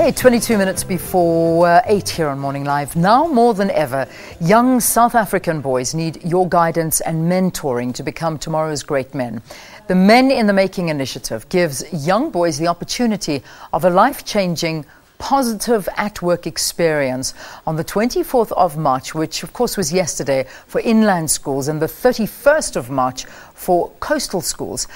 Okay, 22 minutes before 8 here on Morning Live. Now more than ever, young South African boys need your guidance and mentoring to become tomorrow's great men. The Men in the Making initiative gives young boys the opportunity of a life-changing, positive at-work experience on the 24th of March, which of course was yesterday for inland schools, and the 31st of March for coastal schools.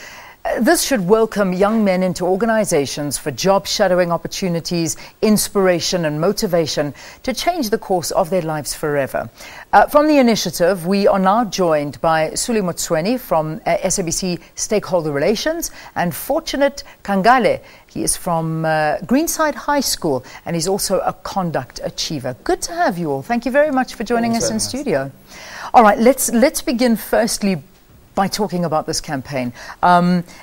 This should welcome young men into organizations for job shadowing opportunities, inspiration and motivation to change the course of their lives forever. From the initiative, we are now joined by Sully Motsweni from SABC Stakeholder Relations and Fortunate Khangale. He is from Greenside High School and he's also a conduct achiever. Good to have you all. Thank you very much for joining us in studio. All right, let's begin firstly by talking about this campaign.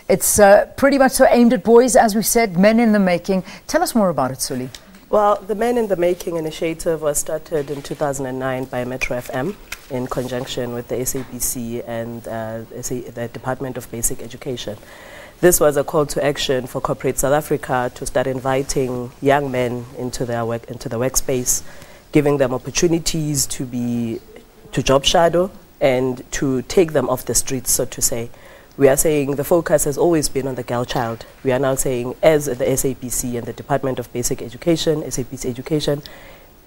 It's pretty much so aimed at boys, as we said, Men in the Making. Tell us more about it, Sully. Well, the Men in the Making initiative was started in 2009 by Metro FM in conjunction with the SABC and the Department of Basic Education. This was a call to action for corporate South Africa to start inviting young men into the workspace, giving them opportunities to job shadow and to take them off the streets, so to say. We are saying the focus has always been on the girl child. We are now saying, as the SABC and the Department of Basic Education, SABC Education,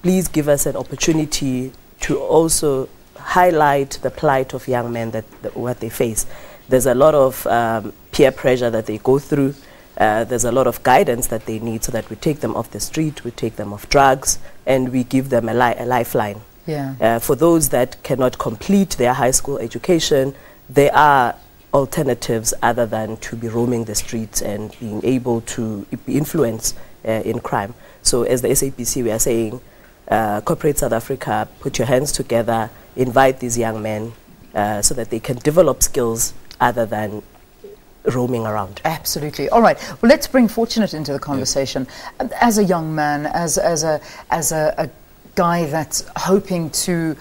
please give us an opportunity to also highlight the plight of young men, what they face. There's a lot of peer pressure that they go through. There's a lot of guidance that they need so that we take them off the street, we take them off drugs, and we give them a lifeline. Yeah. For those that cannot complete their high school education, there are alternatives other than to be roaming the streets and being able to be influenced in crime. So as the SABC, we are saying, corporate South Africa, put your hands together, invite these young men so that they can develop skills other than roaming around. Absolutely. All right. Well, let's bring Fortunate into the conversation. As a young man, as a guy that's hoping to,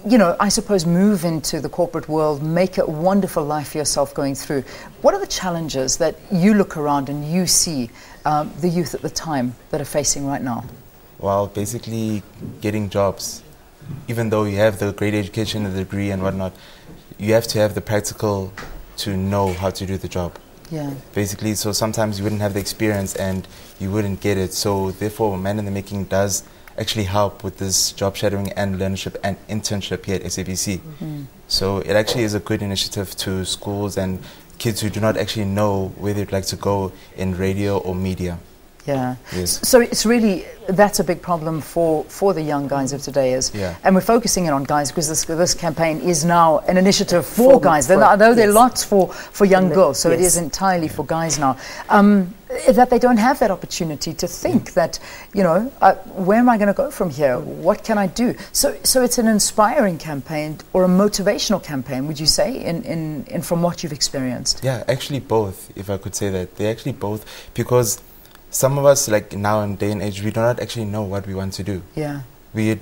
you know, I suppose move into the corporate world, make a wonderful life for yourself going through. What are the challenges that you look around and you see the youth at the time that are facing right now? Well, basically getting jobs. Even though you have the great education, the degree and whatnot, you have to have the practical to know how to do the job. Yeah. Basically, so sometimes you wouldn't have the experience and you wouldn't get it. So therefore, Men in the Making does actually help with this job shadowing and learnership and internship here at SABC. Mm-hmm. So it actually is a good initiative to schools and kids who do not actually know where they'd like to go in radio or media. Yeah. Yes. So it's really, that's a big problem for the young guys of today. And we're focusing in on guys because this campaign is now an initiative for guys. There are lots for young girls, so it is entirely for guys now. That they don't have that opportunity to think that, you know, where am I going to go from here? What can I do? So it's an inspiring campaign or a motivational campaign, would you say, in from what you've experienced? Yeah, actually both, if I could say that. They're actually both, because some of us, like now in day and age, we do not actually know what we want to do. Yeah. We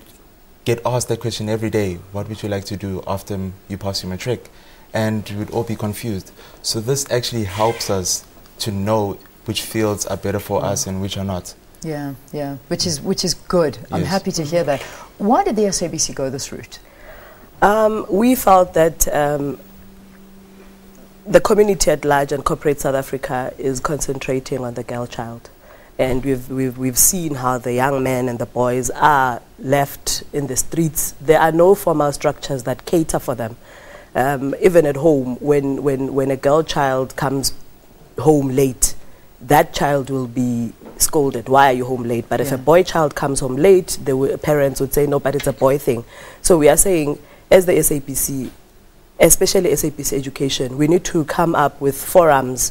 get asked that question every day, what would you like to do after you pass your matric? And we would all be confused. So this actually helps us to know which fields are better for us and which are not. Yeah, yeah, which is good. Yes. I'm happy to hear that. Why did the SABC go this route? We felt that the community at large and corporate South Africa is concentrating on the girl child. And we've seen how the young men and the boys are left in the streets. There are no formal structures that cater for them. Even at home, when a girl child comes home late, that child will be scolded. Why are you home late? But if a boy child comes home late, parents would say, no, but it's a boy thing. So we are saying, as the SABC, especially SABC Education, we need to come up with forums,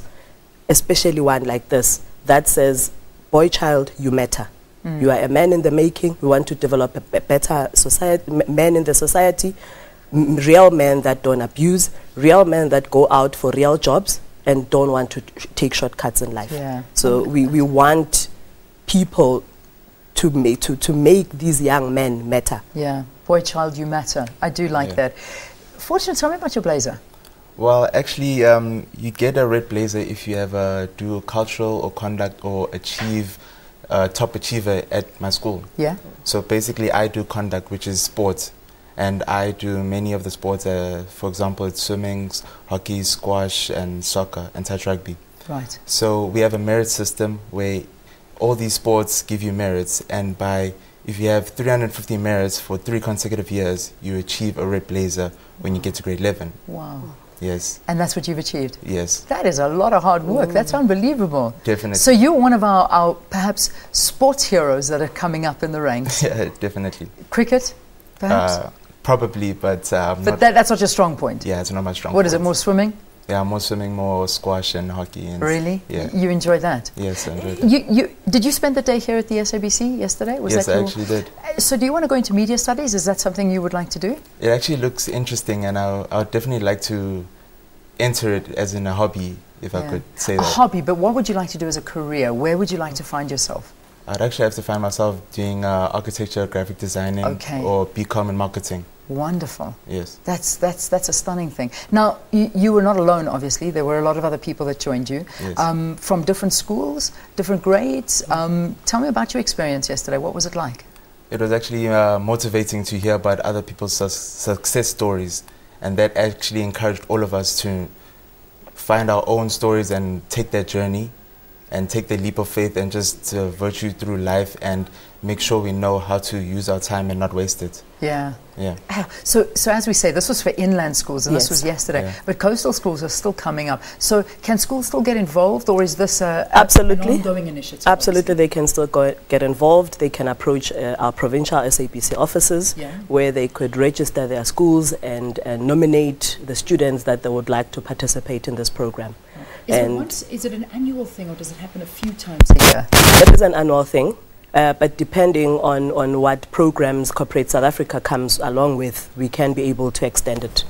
especially one like this, that says, boy child, you matter. You are a man in the making. We want to develop a better society, men in the society, real men that don't abuse, real men that go out for real jobs and don't want to take shortcuts in life. Yeah. So we want people to make these young men matter. Yeah, boy child, you matter. I do like that. Fortunate, tell me about your blazer. Well, actually, you get a red blazer if you have a do cultural or conduct or achieve a top achiever at my school. Yeah. So basically I do conduct, which is sports. And I do many of the sports, for example, it's swimming, hockey, squash, and soccer, and touch rugby. Right. So we have a merit system where all these sports give you merits, and if you have 350 merits for 3 consecutive years, you achieve a red blazer when you get to grade 11. Wow. Yes. And that's what you've achieved? Yes. That is a lot of hard work. That's unbelievable. Definitely. So you're one of our perhaps sports heroes that are coming up in the ranks. Yeah, definitely. Cricket, perhaps? Probably, but that's not your strong point? Yeah, it's not my strong point. What is it, more swimming? Yeah, more swimming, more squash and hockey. And really? Yeah. You enjoyed that? Yes, I enjoyed it. Did you spend the day here at the SABC yesterday? Yes, I actually did. So do you want to go into media studies? Is that something you would like to do? It actually looks interesting, and I would definitely like to enter it as in a hobby, if I could say that. A hobby, but what would you like to do as a career? Where would you like to find yourself? I'd actually have to find myself doing architecture, graphic designing, or BCom in marketing. Wonderful. Yes. That's a stunning thing. Now, you were not alone, obviously. There were a lot of other people that joined you. Yes. From different schools, different grades. Tell me about your experience yesterday. What was it like? It was actually motivating to hear about other people's success stories. And that actually encouraged all of us to find our own stories and take that journey and take the leap of faith and just virtue through life and make sure we know how to use our time and not waste it. Yeah. Yeah. So as we say, this was for inland schools and this was yesterday, but coastal schools are still coming up. So can schools still get involved, or is this absolutely an ongoing initiative? Absolutely, they can still get involved. They can approach our provincial SABC offices where they could register their schools and nominate the students that they would like to participate in this program. Is it an annual thing, or does it happen a few times a year? It is an annual thing. But depending on what programs Corporate South Africa comes along with, we can be able to extend it.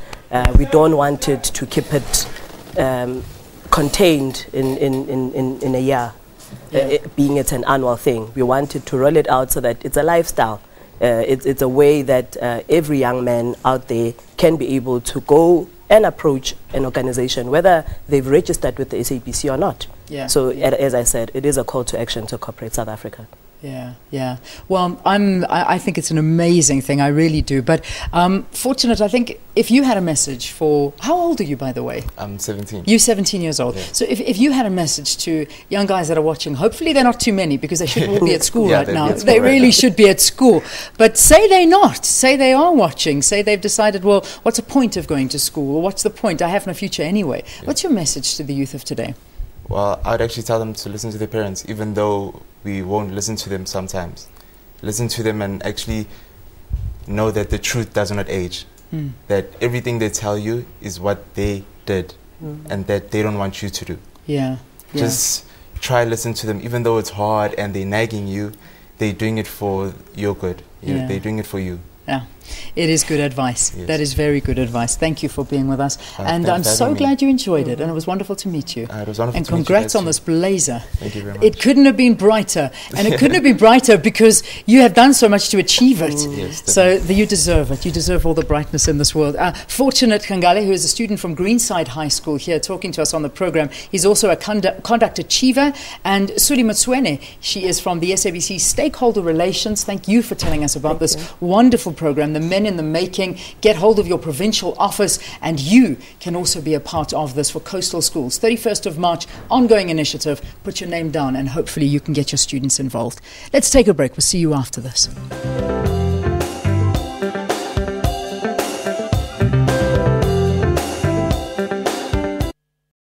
We don't want it to keep it contained in a year, being it's an annual thing. We wanted to roll it out so that it's a lifestyle. It's a way that every young man out there can be able to go and approach an organization, whether they've registered with the SABC or not. So as I said, it is a call to action to Corporate South Africa. Yeah. Well, I think it's an amazing thing. I really do. But fortunate, I think, if you had a message for... How old are you, by the way? I'm 17. You're 17 years old. Yeah. So if you had a message to young guys that are watching, hopefully they're not too many because they should all be at school right now. They really should be at school. But say they're not. Say they are watching. Say they've decided, well, what's the point of going to school? Or what's the point? I have no future anyway. What's your message to the youth of today? Well, I'd actually tell them to listen to their parents, even though we won't listen to them sometimes. Listen to them and actually know that the truth does not age. That everything they tell you is what they did and that they don't want you to do. Just try listen to them, even though it's hard and they're nagging you, they're doing it for your good. They're doing it for you. Yeah, it is good advice. Yes. That is very good advice. Thank you for being with us. And I'm so glad you enjoyed it, and it was wonderful to meet you. It was wonderful and to congrats meet you on this blazer. Thank you very much. It couldn't have been brighter, and it couldn't have been brighter because you have done so much to achieve it. Yes, so you deserve it. You deserve all the brightness in this world. Fortunate Khangale, who is a student from Greenside High School here talking to us on the program. He's also a conduct achiever. And Sully Motsweni, she is from the SABC Stakeholder Relations. Thank you for telling us about this wonderful program, The Men in the Making. Get hold of your provincial office, and you can also be a part of this for coastal schools. 31st of March, ongoing initiative. Put your name down and hopefully you can get your students involved. Let's take a break. We'll see you after this.